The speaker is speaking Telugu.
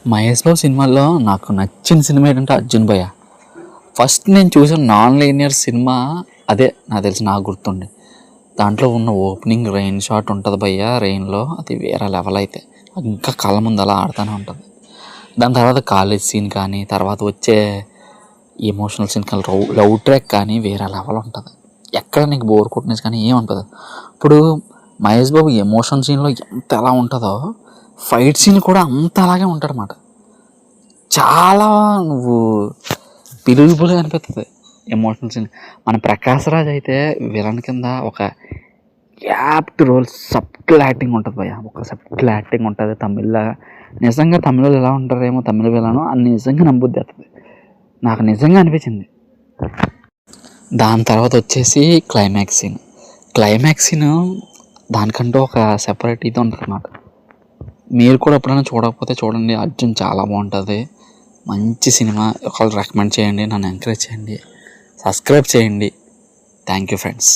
మహేష్ బాబు సినిమాల్లో నాకు నచ్చిన సినిమా ఏంటంటే అర్జున్ భయ్య. ఫస్ట్ నేను చూసిన నాన్ లీనియర్ సినిమా అదే, నాకు తెలిసి నాకు గుర్తుండి. దాంట్లో ఉన్న ఓపెనింగ్ రెయిన్ షాట్ ఉంటుంది భయ్య, రెయిన్లో అది వేరే లెవెల్. అయితే ఇంకా కళ్ళ ముందు అలా ఆడుతూనే ఉంటుంది. దాని తర్వాత కాలేజ్ సీన్ కానీ, తర్వాత వచ్చే ఎమోషనల్ సీన్ కానీ, లవ్ ట్రాక్ కానీ వేరే లెవెల్ ఉంటుంది. ఎక్కడ నీకు బోర్ కొట్టినది కానీ ఏమనిపదు. ఇప్పుడు మహేష్ బాబు ఎమోషన్ సీన్లో ఎంత ఎలా ఉంటుందో, ఫైట్ సీన్ కూడా అంత అలాగే ఉంటాడనమాట. చాలా నువ్వు బిలీవబుల్గా అనిపిస్తుంది ఎమోషనల్ సీన్. మన ప్రకాష్ రాజ్ అయితే విలన్ కింద ఒక యాప్ట్ రోల్, సబ్టిల్ యాక్టింగ్ ఉంటుంది భయ్య. ఒక సబ్టిల్ యాక్టింగ్ ఉంటుంది తమిళ్లో. నిజంగా తమిళలో ఎలా ఉంటారేమో తమిళ విలను అని నిజంగా నమ్ముద్ది అవుతుంది. నాకు నిజంగా అనిపించింది. దాని తర్వాత వచ్చేసి క్లైమాక్స్ సీన్ దానికంటూ ఒక సెపరేట్ ఇది ఉంటుంది అన్నమాట. మీరు కూడా ఎప్పుడైనా చూడకపోతే చూడండి, అర్జున్ చాలా బాగుంటుంది. మంచి సినిమా. ఒకళ్ళు రికమెండ్ చేయండి, నన్ను ఎంకరేజ్ చేయండి, సబ్స్క్రైబ్ చేయండి. Thank you friends.